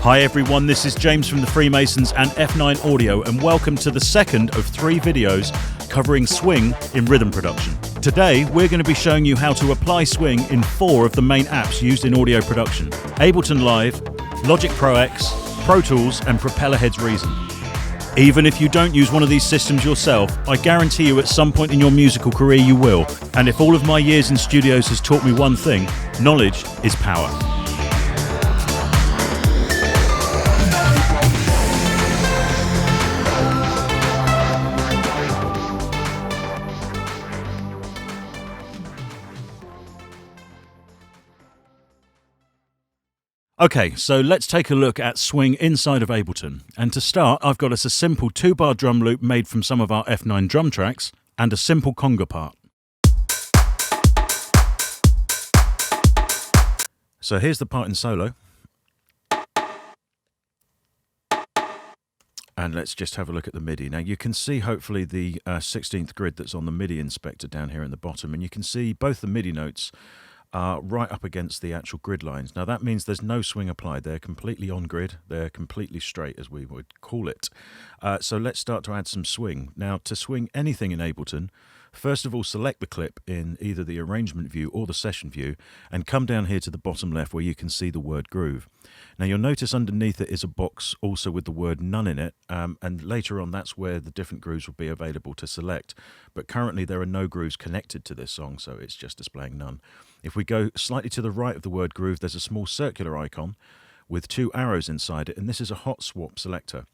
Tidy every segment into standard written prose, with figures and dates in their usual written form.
Hi everyone, this is James from the Freemasons and F9 Audio, and welcome to the second of 3 videos covering swing in rhythm production. Today we're going to be showing you how to apply swing in 4 of the main apps used in audio production: Ableton Live, Logic Pro X, Pro Tools and Propellerhead's Reason. Even if you don't use one of these systems yourself, I guarantee you at some point in your musical career you will. And if all of my years in studios has taught me one thing, knowledge is power. Okay, so let's take a look at swing inside of Ableton. And to start, I've got us a simple 2-bar drum loop made from some of our F9 drum tracks and a simple conga part. So here's the part in solo. And let's just have a look at the MIDI. Now you can see hopefully the 16th grid that's on the MIDI inspector down here in the bottom, and you can see both the MIDI notes are right up against the actual grid lines. Now that means there's no swing applied. They're completely on grid. They're completely straight, as we would call it. So let's start to add some swing. Now to swing anything in Ableton, first of all select the clip in either the arrangement view or the session view and come down here to the bottom left where you can see the word groove. Now you'll notice underneath it is a box also with the word none in it, and later on that's where the different grooves will be available to select. But currently there are no grooves connected to this song, so it's just displaying none. If we go slightly to the right of the word groove, there's a small circular icon with 2 arrows inside it, and this is a hot swap selector.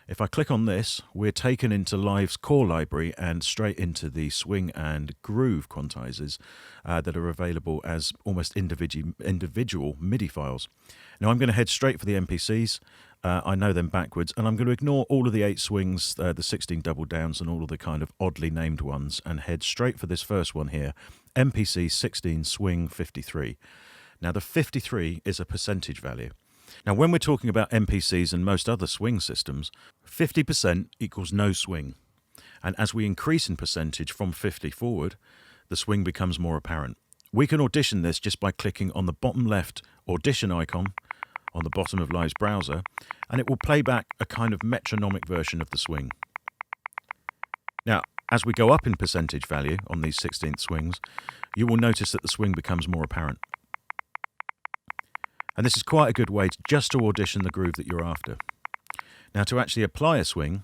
If I click on this, we're taken into Live's core library and straight into the swing and groove quantizes that are available as almost individual MIDI files. Now I'm going to head straight for the MPCs. I know them backwards, and I'm going to ignore all of the 8 swings, the 16 double downs and all of the kind of oddly named ones, and head straight for this first one here, MPC 16 swing 53. Now the 53 is a percentage value. Now when we're talking about MPCs and most other swing systems, 50% equals no swing. And as we increase in percentage from 50 forward, the swing becomes more apparent. We can audition this just by clicking on the bottom left audition icon on the bottom of Live's browser, and it will play back a kind of metronomic version of the swing. Now, as we go up in percentage value on these 16th swings, you will notice that the swing becomes more apparent. And this is quite a good way just to audition the groove that you're after. Now to actually apply a swing,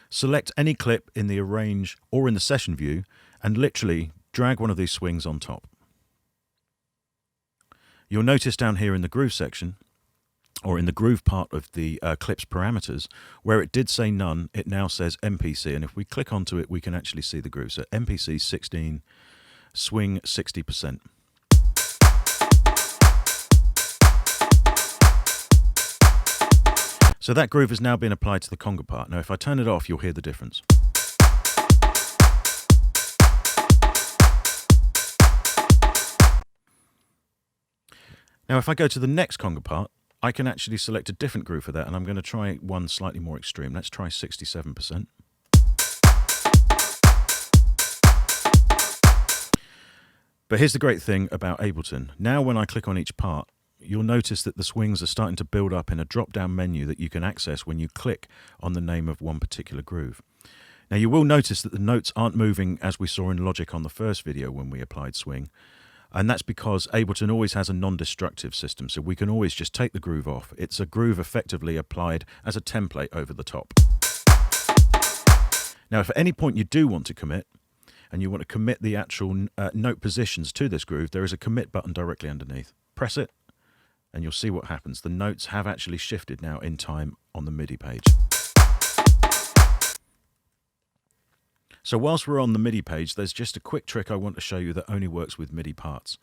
select any clip in the arrange or in the session view and literally drag one of these swings on top. You'll notice down here in the groove section, or in the groove part of the clip's parameters, where it did say none, it now says MPC, and if we click onto it we can actually see the groove. So MPC 16, swing 60%. So that groove has now been applied to the conga part. Now if I turn it off, you'll hear the difference. Now if I go to the next conga part, I can actually select a different groove for that, and I'm going to try one slightly more extreme. Let's try 67%. But here's the great thing about Ableton. Now when I click on each part, you'll notice that the swings are starting to build up in a drop-down menu that you can access when you click on the name of one particular groove. Now you will notice that the notes aren't moving as we saw in Logic on the first video when we applied swing, and that's because Ableton always has a non-destructive system, so we can always just take the groove off. It's a groove effectively applied as a template over the top. Now if at any point you do want to commit, and you want to commit the actual note positions to this groove, there is a commit button directly underneath. Press it, and you'll see what happens. The notes have actually shifted now in time on the MIDI page. So whilst we're on the MIDI page, there's just a quick trick I want to show you that only works with MIDI parts.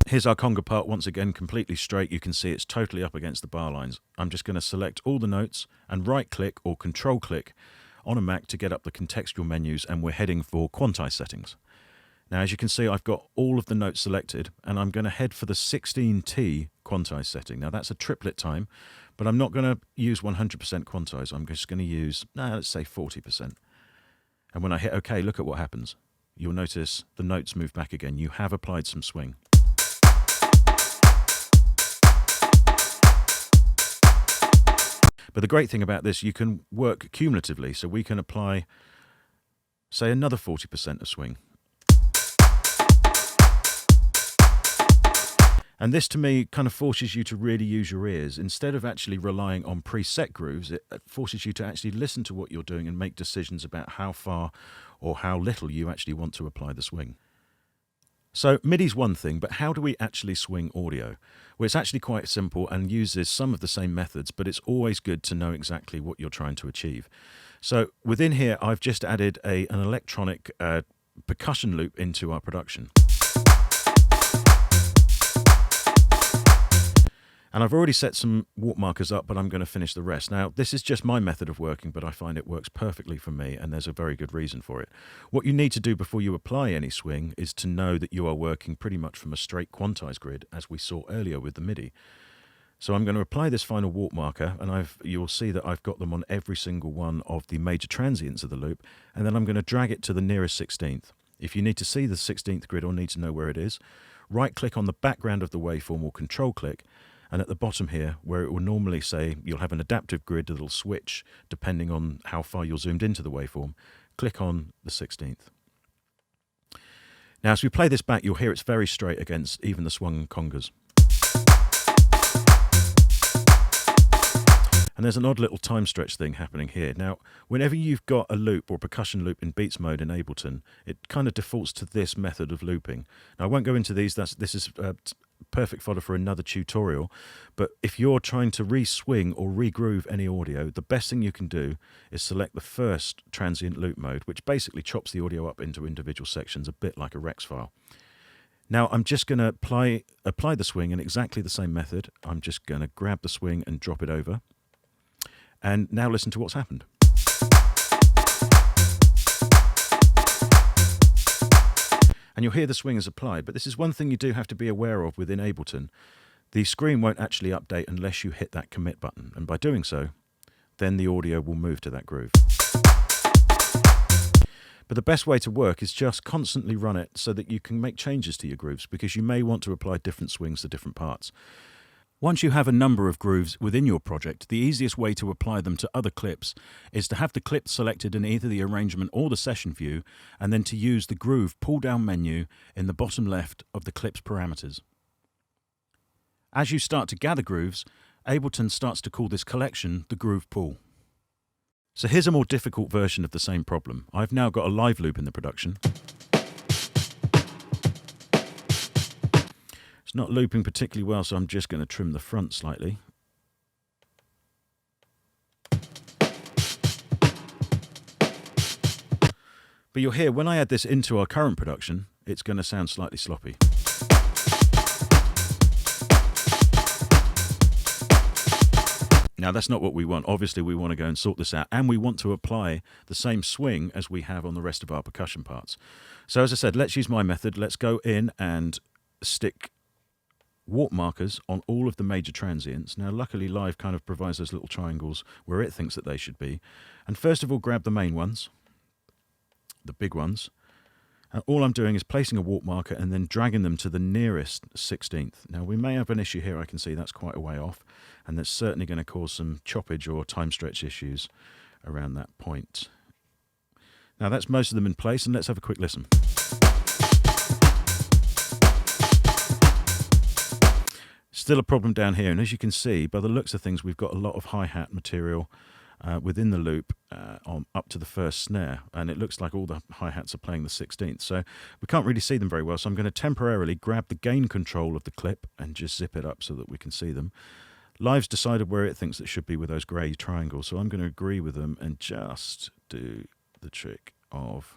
Here's our conga part, once again completely straight. You can see it's totally up against the bar lines. I'm just going to select all the notes and right click or control click on a Mac to get up the contextual menus, and we're heading for Quantize settings. Now as you can see, I've got all of the notes selected, and I'm going to head for the 16T quantize setting. Now that's a triplet time, but I'm not going to use 100% quantize. I'm just going to use, let's say 40%. And when I hit OK, look at what happens. You'll notice the notes move back again. You have applied some swing. But the great thing about this, you can work cumulatively, so we can apply, say, another 40% of swing. And this, to me, kind of forces you to really use your ears. Instead of actually relying on preset grooves, it forces you to actually listen to what you're doing and make decisions about how far or how little you actually want to apply the swing. So MIDI's one thing, but how do we actually swing audio? Well, it's actually quite simple and uses some of the same methods, but it's always good to know exactly what you're trying to achieve. So within here, I've just added an electronic percussion loop into our production. And I've already set some warp markers up, but I'm going to finish the rest. Now, this is just my method of working, but I find it works perfectly for me, and there's a very good reason for it. What you need to do before you apply any swing is to know that you are working pretty much from a straight quantize grid, as we saw earlier with the MIDI. So I'm going to apply this final warp marker, and you'll see that I've got them on every single one of the major transients of the loop, and then I'm going to drag it to the nearest 16th. If you need to see the 16th grid or need to know where it is, right-click on the background of the waveform or control-click, and at the bottom here, where it will normally say you'll have an adaptive grid that'll switch depending on how far you're zoomed into the waveform, click on the 16th. Now, as we play this back, you'll hear it's very straight against even the swung congas. And there's an odd little time stretch thing happening here. Now, whenever you've got a loop or percussion loop in Beats mode in Ableton, it kind of defaults to this method of looping. Now, I won't go into these. This is perfect fodder for another tutorial. But if you're trying to re-swing or re-groove any audio, the best thing you can do is select the first transient loop mode, which basically chops the audio up into individual sections, a bit like a Rex file. Now, I'm just going to apply the swing in exactly the same method. I'm just going to grab the swing and drop it over. And now listen to what's happened. And you'll hear the swing is applied, but this is one thing you do have to be aware of within Ableton. The screen won't actually update unless you hit that commit button, and by doing so, then the audio will move to that groove. But the best way to work is just constantly run it so that you can make changes to your grooves, because you may want to apply different swings to different parts. Once you have a number of grooves within your project, the easiest way to apply them to other clips is to have the clip selected in either the arrangement or the session view, and then to use the groove pull-down menu in the bottom left of the clip's parameters. As you start to gather grooves, Ableton starts to call this collection the groove pool. So here's a more difficult version of the same problem. I've now got a live loop in the production. It's not looping particularly well, so I'm just going to trim the front slightly. But you'll hear when I add this into our current production, it's going to sound slightly sloppy. Now, that's not what we want. Obviously, we want to go and sort this out, and we want to apply the same swing as we have on the rest of our percussion parts. So as I said, let's use my method. Let's go in and stick warp markers on all of the major transients. Now, luckily, Live kind of provides those little triangles where it thinks that they should be. And first of all, grab the main ones, the big ones. And all I'm doing is placing a warp marker and then dragging them to the nearest 16th. Now, we may have an issue here. I can see that's quite a way off, and that's certainly going to cause some choppage or time stretch issues around that point. Now, that's most of them in place, and let's have a quick listen. Still a problem down here, and as you can see, by the looks of things, we've got a lot of hi-hat material within the loop up to the first snare, and it looks like all the hi-hats are playing the 16th, so we can't really see them very well, so I'm going to temporarily grab the gain control of the clip and just zip it up so that we can see them. Live's decided where it thinks it should be with those grey triangles, so I'm going to agree with them and just do the trick of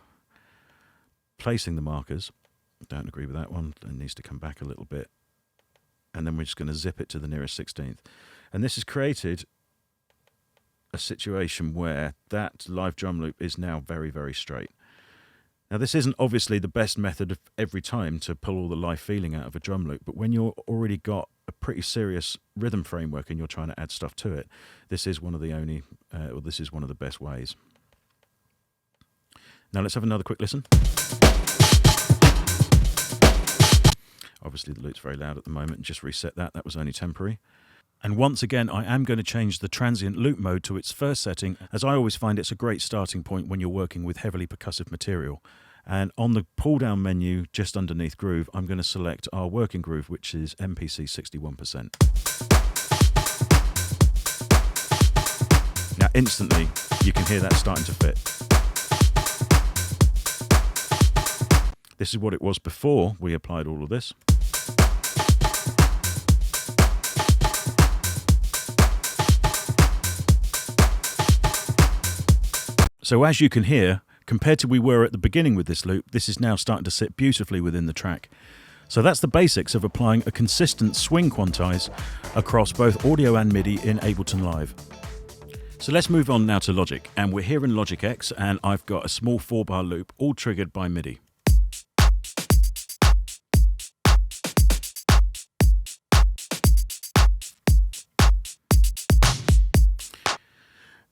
placing the markers. Don't agree with that one, it needs to come back a little bit. And then we're just going to zip it to the nearest 16th. And this has created a situation where that live drum loop is now very, very straight. Now, this isn't obviously the best method of every time to pull all the live feeling out of a drum loop, but when you've already got a pretty serious rhythm framework and you're trying to add stuff to it, this is one of the only, or this is one of the best ways. Now, let's have another quick listen. Obviously, the loop's very loud at the moment. Just reset that. That was only temporary. And once again, I am going to change the transient loop mode to its first setting, as I always find it's a great starting point when you're working with heavily percussive material. And on the pull-down menu, just underneath groove, I'm going to select our working groove, which is MPC 61%. Now, instantly, you can hear that starting to fit. This is what it was before we applied all of this. So as you can hear, compared to we were at the beginning with this loop, this is now starting to sit beautifully within the track. So that's the basics of applying a consistent swing quantize across both audio and MIDI in Ableton Live. So let's move on now to Logic, and we're here in Logic X, and I've got a small 4-bar loop all triggered by MIDI.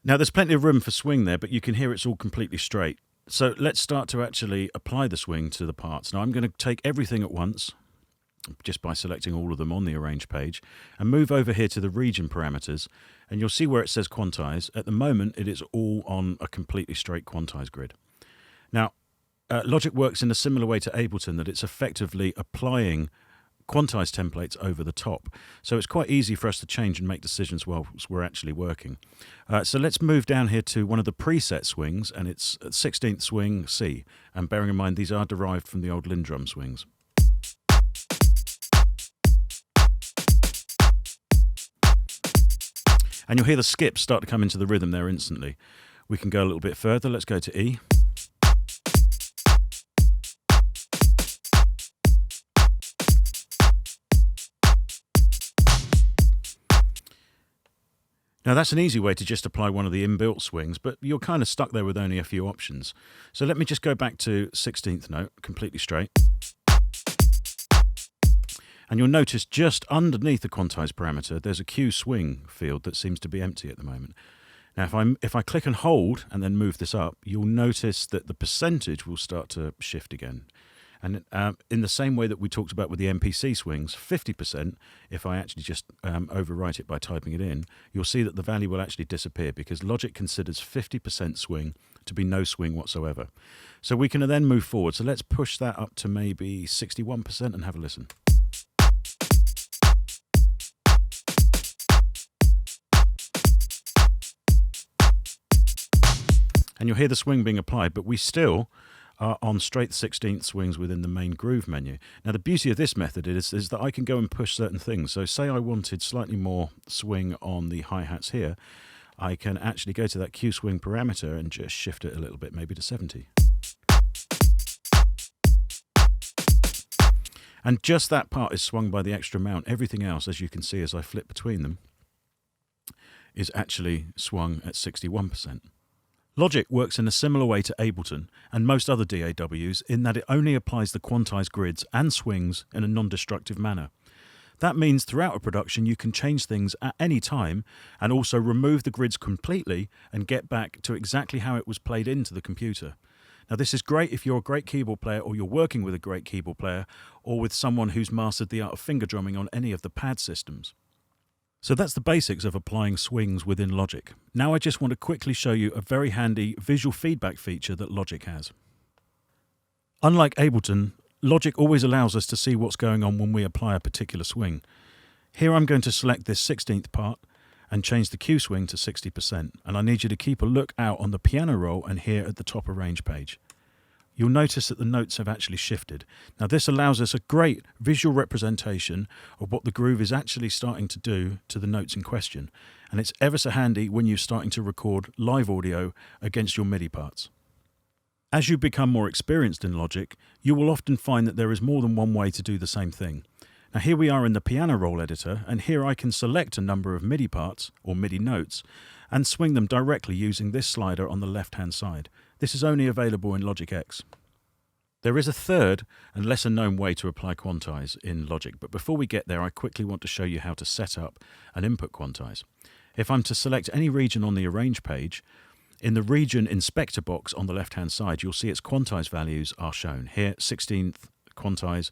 Now there's plenty of room for swing there, but you can hear it's all completely straight. So let's start to actually apply the swing to the parts. Now I'm going to take everything at once, just by selecting all of them on the Arrange page, and move over here to the region parameters, and you'll see where it says Quantize. At the moment it is all on a completely straight quantize grid. Now Logic works in a similar way to Ableton, that it's effectively applying quantize templates over the top. So it's quite easy for us to change and make decisions while we're actually working. So let's move down here to one of the preset swings, and it's 16th swing C. And bearing in mind these are derived from the old Lindrum swings. And you'll hear the skips start to come into the rhythm there instantly. We can go a little bit further. Let's go to E. Now that's an easy way to just apply one of the inbuilt swings, but you're kind of stuck there with only a few options. So let me just go back to 16th note, completely straight. And you'll notice just underneath the quantize parameter, there's a Q swing field that seems to be empty at the moment. Now if I click and hold and then move this up, you'll notice that the percentage will start to shift again. And in the same way that we talked about with the MPC swings, 50%, if I actually just overwrite it by typing it in, you'll see that the value will actually disappear, because Logic considers 50% swing to be no swing whatsoever. So we can then move forward. So let's push that up to maybe 61% and have a listen. And you'll hear the swing being applied, but we still are on straight 16th swings within the main groove menu. Now the beauty of this method is that I can go and push certain things. So say I wanted slightly more swing on the hi-hats here, I can actually go to that Q swing parameter and just shift it a little bit, maybe to 70. And just that part is swung by the extra amount. Everything else, as you can see as I flip between them, is actually swung at 61%. Logic works in a similar way to Ableton and most other DAWs in that it only applies the quantize grids and swings in a non-destructive manner. That means throughout a production you can change things at any time and also remove the grids completely and get back to exactly how it was played into the computer. Now this is great if you're a great keyboard player, or you're working with a great keyboard player, or with someone who's mastered the art of finger drumming on any of the pad systems. So that's the basics of applying swings within Logic. Now I just want to quickly show you a very handy visual feedback feature that Logic has. Unlike Ableton, Logic always allows us to see what's going on when we apply a particular swing. Here I'm going to select this 16th part and change the Q swing to 60%, and I need you to keep a look out on the piano roll and here at the top Arrange page. You'll notice that the notes have actually shifted. Now this allows us a great visual representation of what the groove is actually starting to do to the notes in question, and it's ever so handy when you're starting to record live audio against your MIDI parts. As you become more experienced in Logic, you will often find that there is more than one way to do the same thing. Now here we are in the piano roll editor, and here I can select a number of MIDI parts or MIDI notes and swing them directly using this slider on the left hand side. This is only available in Logic X. There is a third and lesser known way to apply quantize in Logic, but before we get there I quickly want to show you how to set up an input quantize. If I'm to select any region on the Arrange page, in the region inspector box on the left hand side you'll see its quantize values are shown. Here 16 quantize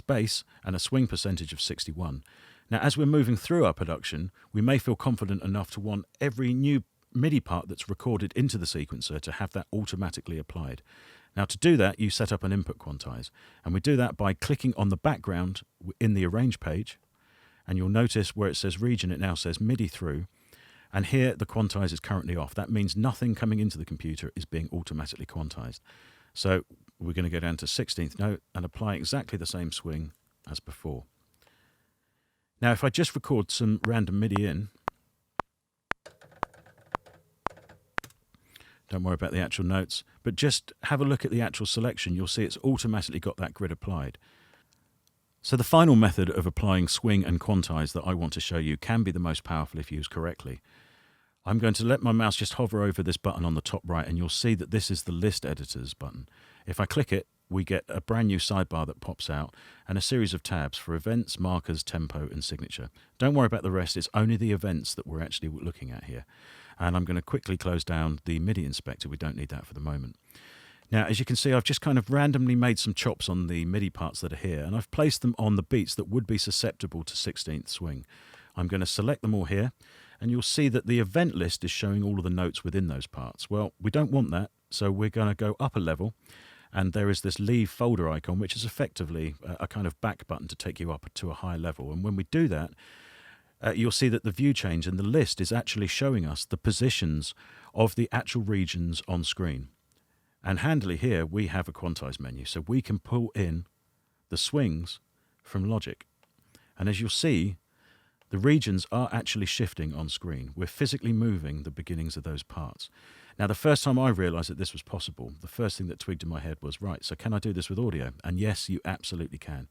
bass and a swing percentage of 61. Now, as we're moving through our production, we may feel confident enough to want every new MIDI part that's recorded into the sequencer to have that automatically applied. Now, to do that, you set up an input quantize, and we do that by clicking on the background in the Arrange page, and you'll notice where it says region, it now says MIDI through, and here the quantize is currently off. That means nothing coming into the computer is being automatically quantized. So we're going to go down to 16th note and apply exactly the same swing as before. Now, if I just record some random MIDI in, don't worry about the actual notes, but just have a look at the actual selection. You'll see it's automatically got that grid applied. So the final method of applying swing and quantize that I want to show you can be the most powerful if used correctly. I'm going to let my mouse just hover over this button on the top right, and you'll see that this is the List Editors button. If I click it, we get a brand new sidebar that pops out and a series of tabs for events, markers, tempo, and signature. Don't worry about the rest, it's only the events that we're actually looking at here. And I'm going to quickly close down the MIDI inspector. We don't need that for the moment. Now, as you can see, I've just kind of randomly made some chops on the MIDI parts that are here, and I've placed them on the beats that would be susceptible to 16th swing. I'm going to select them all here, and you'll see that the event list is showing all of the notes within those parts. Well, we don't want that, so we're going to go up a level, and there is this Leave Folder icon, which is effectively a kind of back button to take you up to a higher level. And when we do that, you'll see that the view change and the list is actually showing us the positions of the actual regions on screen. And handily here, we have a quantize menu, so we can pull in the swings from Logic. And as you'll see, the regions are actually shifting on screen. We're physically moving the beginnings of those parts. Now, the first time I realized that this was possible, the first thing that twigged in my head was, right, so can I do this with audio? And yes, you absolutely can.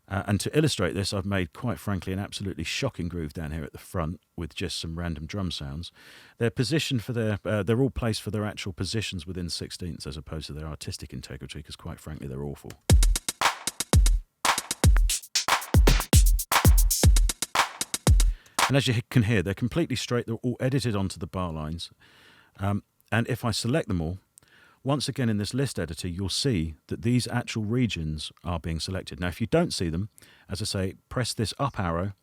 And to illustrate this, I've made, quite frankly, an absolutely shocking groove down here at the front with just some random drum sounds. They're positioned for they're all placed for their actual positions within 16ths as opposed to their artistic integrity, because quite frankly, they're awful. And as you can hear, they're completely straight. They're all edited onto the bar lines. And if I select them all, once again in this list editor, you'll see that these actual regions are being selected. Now, if you don't see them, as I say, press this up arrow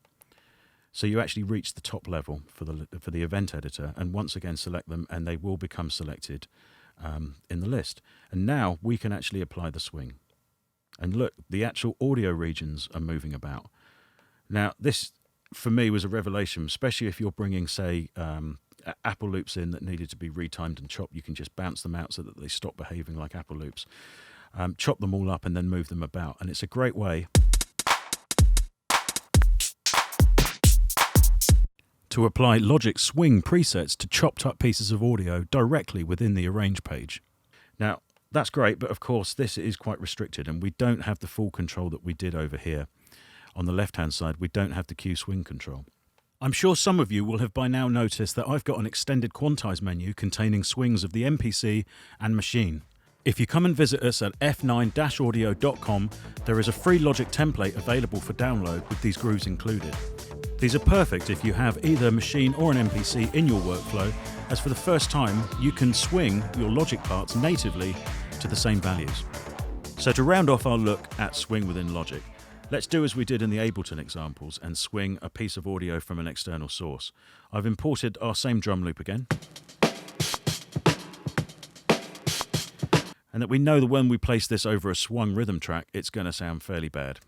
so you actually reach the top level for the event editor, and once again select them, and they will become selected in the list. And now we can actually apply the swing. And look, the actual audio regions are moving about. Now, this, for me, was a revelation, especially if you're bringing, say, Apple loops in that needed to be retimed and chopped. You can just bounce them out so that they stop behaving like Apple loops. Chop them all up and then move them about. And it's a great way to apply Logic swing presets to chopped up pieces of audio directly within the Arrange page. Now, that's great, but of course this is quite restricted and we don't have the full control that we did over here. On the left-hand side, we don't have the Q swing control. I'm sure some of you will have by now noticed that I've got an extended quantize menu containing swings of the MPC and machine. If you come and visit us at f9-audio.com, there is a free Logic template available for download with these grooves included. These are perfect if you have either a machine or an MPC in your workflow, as for the first time you can swing your Logic parts natively to the same values. So to round off our look at swing within Logic, let's do as we did in the Ableton examples and swing a piece of audio from an external source. I've imported our same drum loop again. And that we know that when we place this over a swung rhythm track, it's going to sound fairly bad.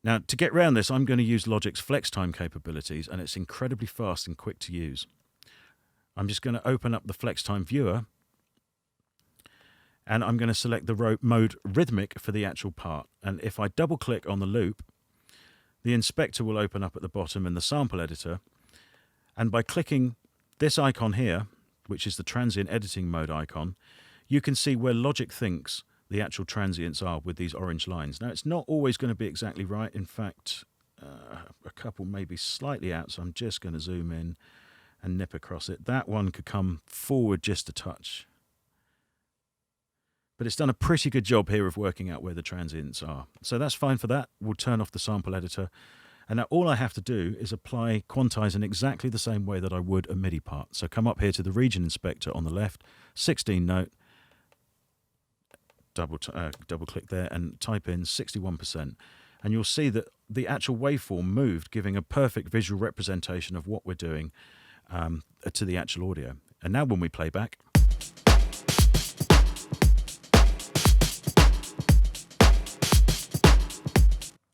Now, to get around this, I'm going to use Logic's flex time capabilities, and it's incredibly fast and quick to use. I'm just going to open up the flex time viewer, and I'm going to select the mode rhythmic for the actual part. And if I double click on the loop, the inspector will open up at the bottom in the sample editor. And by clicking this icon here, which is the transient editing mode icon, you can see where Logic thinks the actual transients are with these orange lines. Now, it's not always going to be exactly right. In fact, a couple may be slightly out, so I'm just going to zoom in and nip across it. That one could come forward just a touch. But it's done a pretty good job here of working out where the transients are. So that's fine for that. We'll turn off the sample editor. And now all I have to do is apply Quantize in exactly the same way that I would a MIDI part. So come up here to the region inspector on the left, 16 note, double click there and type in 61%. And you'll see that the actual waveform moved, giving a perfect visual representation of what we're doing to the actual audio. And now when we play back,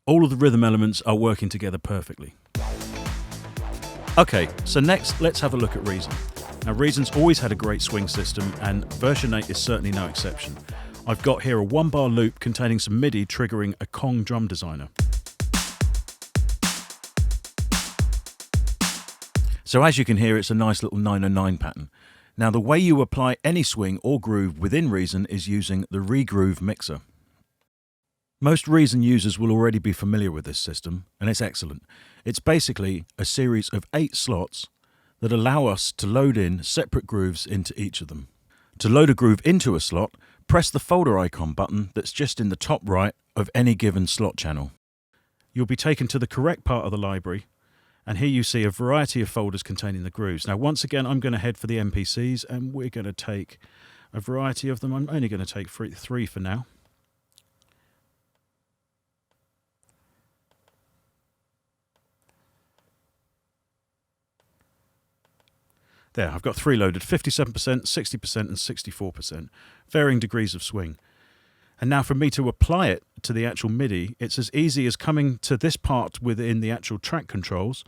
all of the rhythm elements are working together perfectly. Okay, so next let's have a look at Reason. Now Reason's always had a great swing system, and version 8 is certainly no exception. I've got here a 1-bar loop containing some MIDI triggering a Kong drum designer. So as you can hear, it's a nice little 909 pattern. Now the way you apply any swing or groove within Reason is using the Regroove mixer. Most Reason users will already be familiar with this system, and it's excellent. It's basically a series of 8 slots that allow us to load in separate grooves into each of them. To load a groove into a slot, press the folder icon button that's just in the top right of any given slot channel. You'll be taken to the correct part of the library, and here you see a variety of folders containing the grooves. Now once again, I'm going to head for the MPCs, and we're going to take a variety of them. I'm only going to take three for now. There, I've got 3 loaded, 57%, 60% and 64%, varying degrees of swing. And now for me to apply it to the actual MIDI, it's as easy as coming to this part within the actual track controls.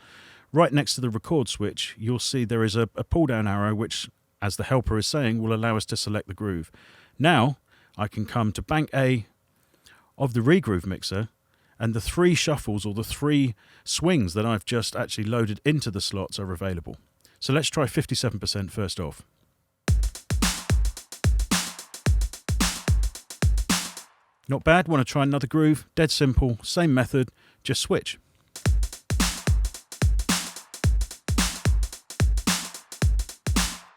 Right next to the record switch, you'll see there is a pull-down arrow which, as the helper is saying, will allow us to select the groove. Now, I can come to Bank A of the Regroove mixer, and the 3 shuffles or the 3 swings that I've just actually loaded into the slots are available. So let's try 57% first off. Not bad. Want to try another groove? Dead simple, same method, just switch.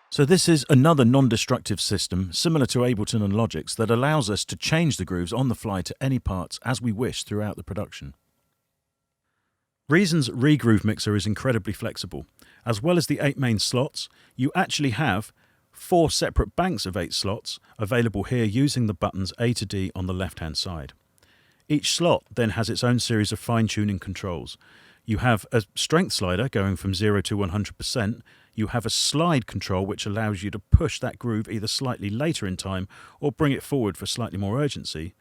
So this is another non-destructive system similar to Ableton and Logic's that allows us to change the grooves on the fly to any parts as we wish throughout the production. Reason's Regroove mixer is incredibly flexible. As well as the 8 main slots, you actually have 4 separate banks of 8 slots available here using the buttons A to D on the left-hand side. Each slot then has its own series of fine-tuning controls. You have a strength slider going from 0 to 100%. You have a slide control which allows you to push that groove either slightly later in time or bring it forward for slightly more urgency,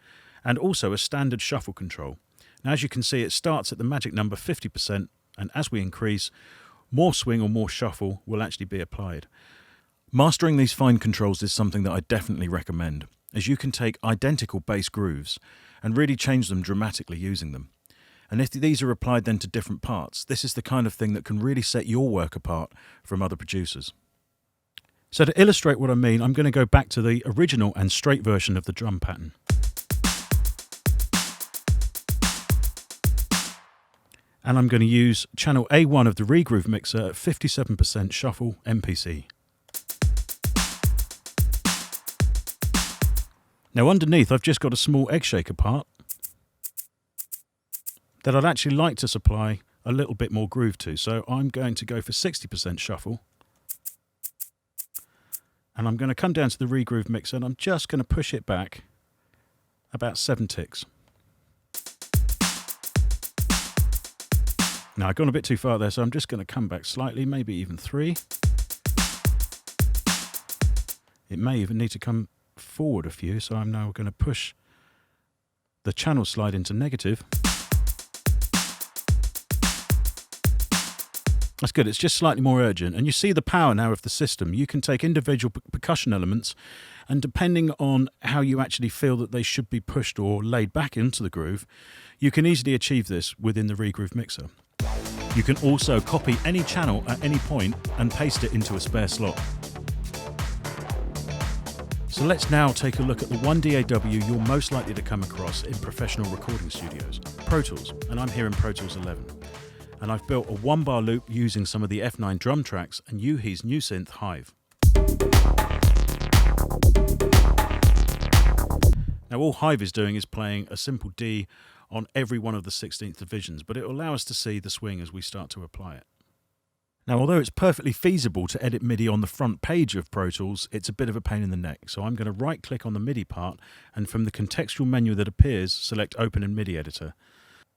and also a standard shuffle control. Now, as you can see, it starts at the magic number 50%, and as we increase, more swing or more shuffle will actually be applied. Mastering these fine controls is something that I definitely recommend, as you can take identical bass grooves and really change them dramatically using them. And if these are applied then to different parts, this is the kind of thing that can really set your work apart from other producers. So to illustrate what I mean, I'm going to go back to the original and straight version of the drum pattern. And I'm going to use channel A1 of the Regroove mixer at 57% shuffle MPC. Now underneath I've just got a small egg shaker part that I'd actually like to supply a little bit more groove to, so I'm going to go for 60% shuffle. And I'm going to come down to the Regroove mixer and I'm just going to push it back about 7 ticks. Now I've gone a bit too far there, so I'm just going to come back slightly, maybe even 3. It may even need to come forward a few, so I'm now going to push the channel slide into negative. That's good, it's just slightly more urgent, and you see the power now of the system. You can take individual percussion elements, and depending on how you actually feel that they should be pushed or laid back into the groove, you can easily achieve this within the Regroove mixer. You can also copy any channel at any point and paste it into a spare slot. So let's now take a look at the one DAW you're most likely to come across in professional recording studios, Pro Tools, and I'm here in Pro Tools 11. And I've built a 1-bar loop using some of the F9 drum tracks and Yuhi's new synth Hive. Now all Hive is doing is playing a simple D on every one of the 16th divisions, but it will allow us to see the swing as we start to apply it. Now, although it's perfectly feasible to edit MIDI on the front page of Pro Tools, it's a bit of a pain in the neck. So I'm going to right-click on the MIDI part, and from the contextual menu that appears, select Open in MIDI Editor.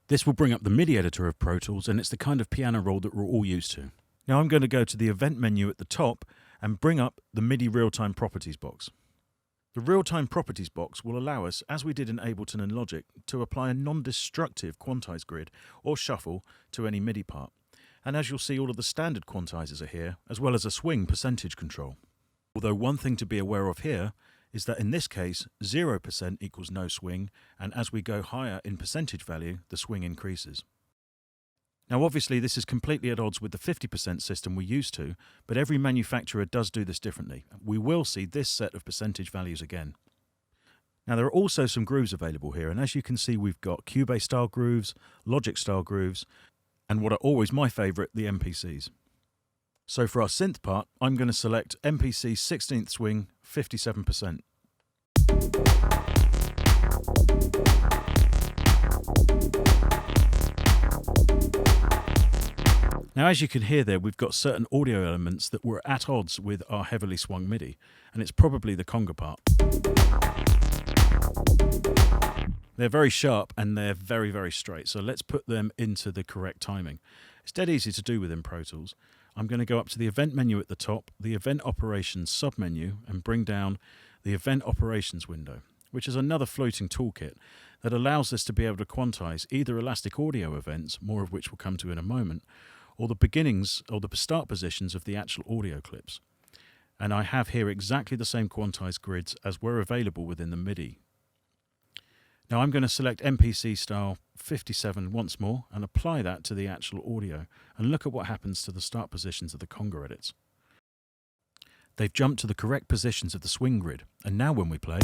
This will bring up the MIDI editor of Pro Tools, and it's the kind of piano roll that we're all used to. Now I'm going to go to the Event menu at the top and bring up the MIDI Real-Time Properties box. The Real-Time Properties box will allow us, as we did in Ableton and Logic, to apply a non-destructive quantize grid or shuffle to any MIDI part. And as you'll see, all of the standard quantizers are here, as well as a swing percentage control. Although one thing to be aware of here is that in this case, 0% equals no swing, and as we go higher in percentage value, the swing increases. Now obviously this is completely at odds with the 50% system we're used to, but every manufacturer does do this differently. We will see this set of percentage values again. Now there are also some grooves available here, and as you can see we've got Cubase style grooves, Logic style grooves, and what are always my favourite, the MPCs. So for our synth part, I'm going to select MPC 16th swing 57%. Now as you can hear there, we've got certain audio elements that were at odds with our heavily swung MIDI, and it's probably the conga part. They're very sharp and they're very, very straight, so let's put them into the correct timing. It's dead easy to do within Pro Tools. I'm going to go up to the Event menu at the top, the Event Operations submenu, and bring down the Event Operations window, which is another floating toolkit that allows us to be able to quantize either elastic audio events, more of which we'll come to in a moment, or the beginnings or the start positions of the actual audio clips. And I have here exactly the same quantized grids as were available within the MIDI. Now I'm going to select MPC style 57 once more and apply that to the actual audio, and look at what happens to the start positions of the conga edits. They've jumped to the correct positions of the swing grid, and now when we play,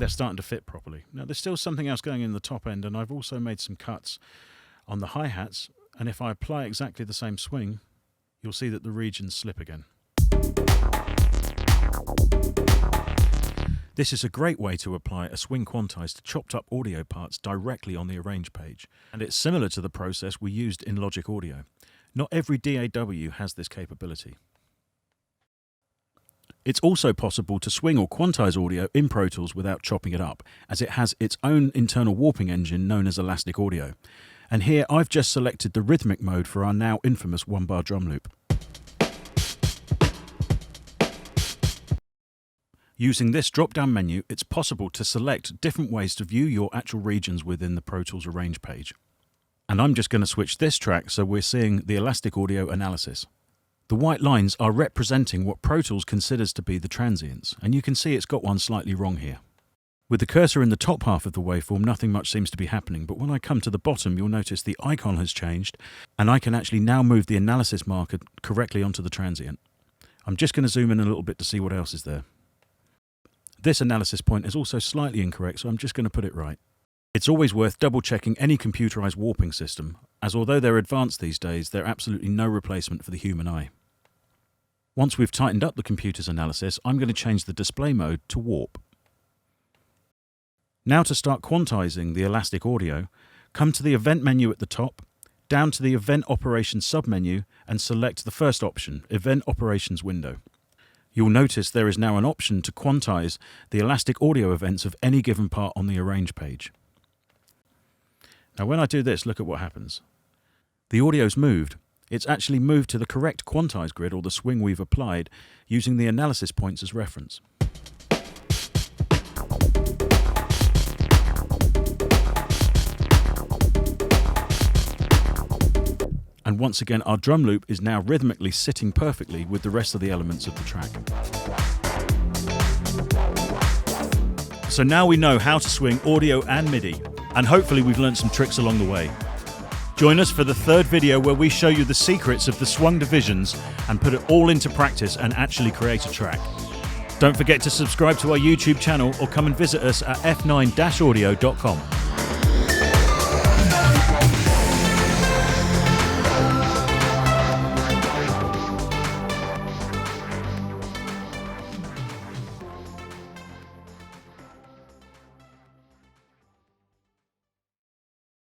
they're starting to fit properly. Now there's still something else going in the top end, and I've also made some cuts on the hi-hats, and if I apply exactly the same swing, you'll see that the regions slip again. This is a great way to apply a swing quantize to chopped up audio parts directly on the arrange page, and it's similar to the process we used in Logic Audio. Not every DAW has this capability. It's also possible to swing or quantize audio in Pro Tools without chopping it up, as it has its own internal warping engine known as Elastic Audio. And here I've just selected the rhythmic mode for our now infamous one-bar drum loop. Using this drop-down menu, it's possible to select different ways to view your actual regions within the Pro Tools Arrange page. And I'm just going to switch this track so we're seeing the Elastic Audio analysis. The white lines are representing what Pro Tools considers to be the transients, and you can see it's got one slightly wrong here. With the cursor in the top half of the waveform, nothing much seems to be happening, but when I come to the bottom, you'll notice the icon has changed, and I can actually now move the analysis marker correctly onto the transient. I'm just going to zoom in a little bit to see what else is there. This analysis point is also slightly incorrect, so I'm just going to put it right. It's always worth double-checking any computerized warping system, as although they're advanced these days, they're absolutely no replacement for the human eye. Once we've tightened up the computer's analysis, I'm going to change the display mode to warp. Now to start quantizing the Elastic Audio, come to the Event menu at the top, down to the Event Operations submenu, and select the first option, Event Operations window. You'll notice there is now an option to quantize the Elastic Audio events of any given part on the Arrange page. Now when I do this, look at what happens. The audio's moved. It's actually moved to the correct quantize grid, or the swing we've applied, using the analysis points as reference. And once again, our drum loop is now rhythmically sitting perfectly with the rest of the elements of the track. So now we know how to swing audio and MIDI, and hopefully we've learned some tricks along the way. Join us for the third video where we show you the secrets of the swung divisions and put it all into practice and actually create a track. Don't forget to subscribe to our YouTube channel or come and visit us at f9-audio.com.